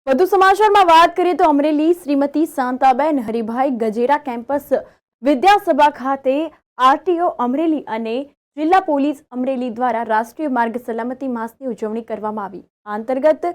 વધુ સમાચારમાં વાત કરીએ તો અમરેલી શ્રીમતી શાંતાબેન હરિભાઈ ગજેરા કેમ્પસ વિદ્યાસભા ખાતે આરટીઓ અમરેલી અને જિલ્લા પોલીસ અમરેલી દ્વારા રાષ્ટ્રીય માર્ગ સલામતી માસની ઉજવણી કરવામાં આવી। આ અંતર્ગત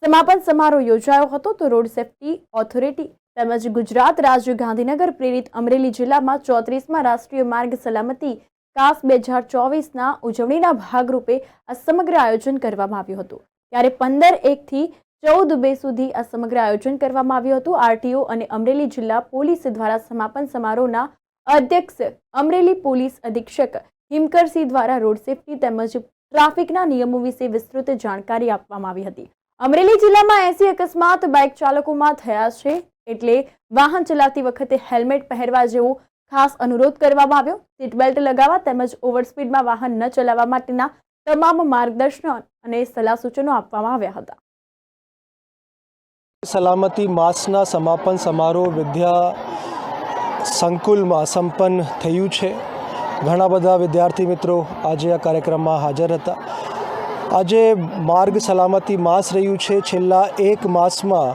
સમાપન સમારોહ યોજાયો હતો તો રોડ સેફ્ટી ઓથોરિટી તેમજ ગુજરાત રાજ્ય ગાંધીનગર પ્રેરિત અમરેલી જિલ્લામાં 34મા રાષ્ટ્રીય માર્ગ સલામતી કાસ 2024ના ઉજવણીના ભાગરૂપે આ સમગ્ર આયોજન કરવામાં આવ્યું હતું। ત્યારે 15/1 થી 14/2 સુધી આ સમગ્ર આયોજન કરવામાં આવ્યું હતું। આરટીઓ અને અમરેલી જિલ્લા પોલીસ દ્વારા સમાપન સમારોહના અધ્યક્ષ અમરેલી પોલીસ અધિક્ષક હિમકરસિંહ દ્વારા રોડ સેફ્ટી તેમજ ટ્રાફિકના નિયમો વિશે વિસ્તૃત જાણકારી આપવામાં આવી હતી। અમરેલી જિલ્લામાં 80 અકસ્માત બાઇક ચાલકોમાં થયા છે, એટલે વાહન ચલાવતી વખતે હેલ્મેટ પહેરવા જેવો ખાસ અનુરોધ કરવામાં આવ્યો। સીટ બેલ્ટ લગાવવા તેમજ ઓવર સ્પીડમાં વાહન ન ચલાવવા માટેના તમામ માર્ગદર્શન અને સલાહ સૂચનો આપવામાં આવ્યા હતા। સલામતી માસના સમાપન સમારોહ વિદ્યા સંકુલમાં સંપન્ન થયું છે। ઘણા બધા વિદ્યાર્થી મિત્રો આજે આ કાર્યક્રમમાં હાજર હતા। આજે માર્ગ સલામતી માસ રહ્યું છે। છેલ્લા એક માસમાં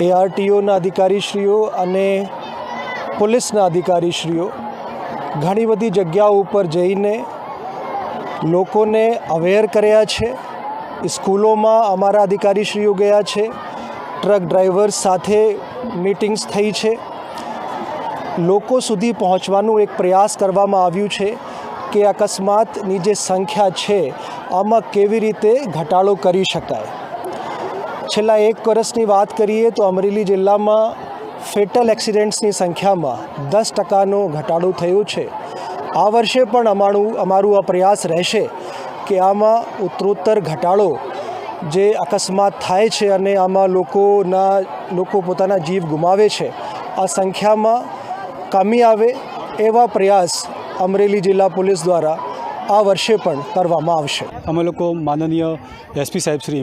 એઆરટીઓના અધિકારીશ્રીઓ અને પોલીસના અધિકારીશ્રીઓ ઘણી બધી જગ્યાઓ ઉપર જઈને લોકોને અવેર કર્યા છે। સ્કૂલોમાં અમારા અધિકારીશ્રીઓ ગયા છે, ટ્રક ડ્રાઈવર્સ સાથે મીટિંગ્સ થઈ છે, લોકો સુધી પહોંચવાનું એક પ્રયાસ કરવામાં આવ્યું છે કે અકસ્માતની જે સંખ્યા છે આમાં કેવી રીતે ઘટાડો કરી શકાય। છેલ્લા એક વર્ષની વાત કરીએ તો અમરેલી જિલ્લામાં ફેટલ એક્સિડન્ટ્સની સંખ્યામાં 10%નો ઘટાડો થયો છે। આ વર્ષે પણ અમારું આ પ્રયાસ રહેશે કે આમાં ઉત્તરોત્તર ઘટાડો જે અકસ્માત થાય છે અને આમાં લોકો પોતાના જીવ ગુમાવે છે આ સંખ્યામાં કમી આવે એવા પ્રયાસ અમરેલી જિલ્લા પોલીસ દ્વારા આ વર્ષે પણ કરવામાં આવશે। અમે લોકો માનનીય એસપી સાહેબ શ્રી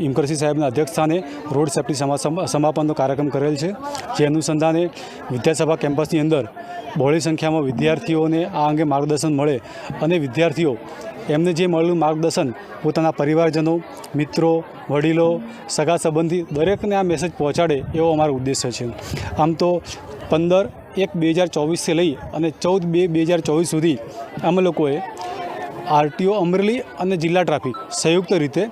હિમકરસિંહ સાહેબના અધ્યક્ષસ્થાને રોડ સેફ્ટી સમાપનનો કાર્યક્રમ કરેલ છે, જે અનુસંધાને વિદ્યાસભા કેમ્પસની અંદર બહોળી સંખ્યામાં વિદ્યાર્થીઓને આ અંગે માર્ગદર્શન મળે અને વિદ્યાર્થીઓ એમને જે મળેલું માર્ગદર્શન પોતાના પરિવારજનો, મિત્રો, વડીલો, સગા સંબંધી દરેકને આ મેસેજ પહોંચાડે એવો અમારો ઉદ્દેશ્ય છે। આમ તો 15/1/2024થી લઈ અને 14/2/2024 સુધી અમે લોકોએ આરટીઓ અમરેલી અને જિલ્લા ટ્રાફિક સંયુક્ત રીતે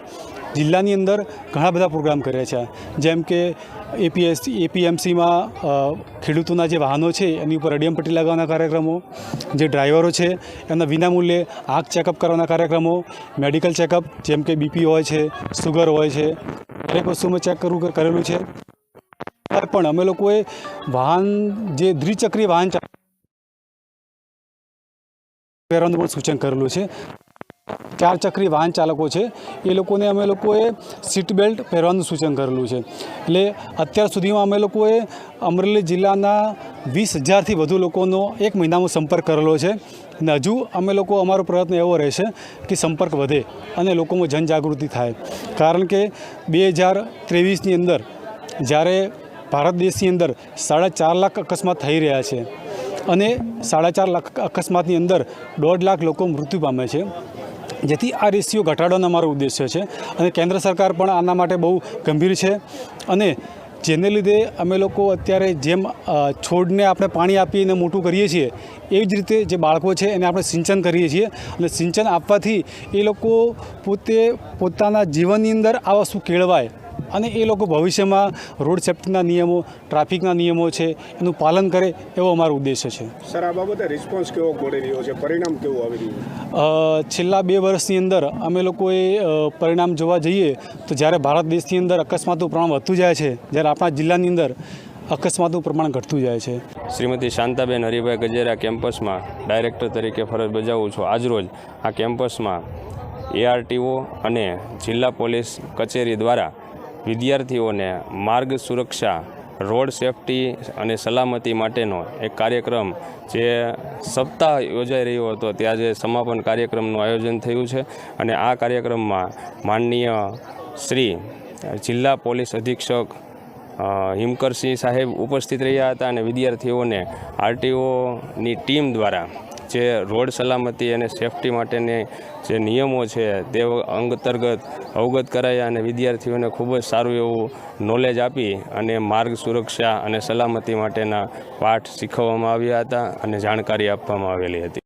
જિલ્લાની અંદર ઘણા બધા પ્રોગ્રામ કર્યા છે, જેમ કે એપીએમસીમાં ખેડૂતોના જે વાહનો છે એની ઉપર અડિયમ પટ્ટી લગાવવાના કાર્યક્રમો, જે ડ્રાઈવરો છે એમના વિનામૂલ્યે આંખ ચેકઅપ કરવાના કાર્યક્રમો, મેડિકલ ચેકઅપ જેમ કે બીપી હોય છે, સુગર હોય છે, દરેક વસ્તુમાં ચેક કરેલું છે। પણ અમે લોકોએ વાહન જે દ્વિચક્રીય વાહન પહેરવાનું પણ સૂચન કરેલું છે। 4 ચક્રી વાહન ચાલકો છે એ લોકોને અમે લોકોએ સીટ બેલ્ટ પહેરવાનું સૂચન કરેલું છે। એટલે અત્યાર સુધીમાં અમે લોકોએ અમરેલી જિલ્લાના 20,000થી વધુ લોકોનો એક મહિનામાં સંપર્ક કરેલો છે અને હજુ અમે લોકો અમારો પ્રયત્ન એવો રહેશે કે સંપર્ક વધે અને લોકોમાં જનજાગૃતિ થાય, કારણ કે 2023ની અંદર જ્યારે ભારત દેશની અંદર 4.5 લાખ અકસ્માત થઈ રહ્યા છે અને 4.5 લાખ અકસ્માતની અંદર 1.5 લાખ લોકો મૃત્યુ પામે છે, જેથી આ રેશિયો ઘટાડવાનો અમારો ઉદ્દેશ્ય છે અને કેન્દ્ર સરકાર પણ આના માટે બહુ ગંભીર છે। અને જેને લીધે અમે લોકો અત્યારે જેમ છોડને આપણે પાણી આપીને મોટું કરીએ છીએ એવી જ રીતે જે બાળકો છે એને આપણે સિંચન કરીએ છીએ અને સિંચન આપવાથી એ લોકો પોતાના જીવનની અંદર આ વસ્તુ કેળવાય અને એ લોકો ભવિષ્યમાં રોડ સેફ્ટીના નિયમો, ટ્રાફિકના નિયમો છે એનું પાલન કરે એવો અમારો ઉદ્દેશ્ય છે। સર, આ બાબતે રિસ્પોન્સ કેવો મળી રહ્યો છે, પરિણામ કેવું આવી રહ્યું છે? છેલ્લા 2 વર્ષની અંદર અમે લોકોએ પરિણામ જોવા જઈએ તો જ્યારે ભારત દેશની અંદર અકસ્માતનું પ્રમાણ વધતું જાય છે, જ્યારે આપણા જિલ્લાની અંદર અકસ્માતનું પ્રમાણ ઘટતું જાય છે। શ્રીમતી શાંતાબેન હરિભાઈ ગજેરા કેમ્પસમાં ડાયરેક્ટર તરીકે ફરજ બજાવું છું। આજરોજ આ કેમ્પસમાં એઆરટીઓ અને જિલ્લા પોલીસ કચેરી દ્વારા વિદ્યાર્થીઓને માર્ગ સુરક્ષા, રોડ સેફ્ટી અને સલામતી માટેનો એક કાર્યક્રમ જે સપ્તાહ યોજાઈ રહ્યો હતો તે આજે સમાપન કાર્યક્રમનું આયોજન થયું છે અને આ કાર્યક્રમમાં માનનીય શ્રી જિલ્લા પોલીસ અધિક્ષક હિમકરસિંહ સાહેબ ઉપસ્થિત રહ્યા હતા અને વિદ્યાર્થીઓને આરટીઓની ટીમ દ્વારા જે રોડ સલામતી અને સેફટી માટેની જે નિયમો છે તે અંતર્ગત અવગત કરાયા અને વિદ્યાર્થીઓને ખૂબ જ સારું એવું નોલેજ આપી અને માર્ગ સુરક્ષા અને સલામતી માટેના પાઠ શીખવવામાં આવ્યા હતા અને જાણકારી આપવામાં આવેલી હતી.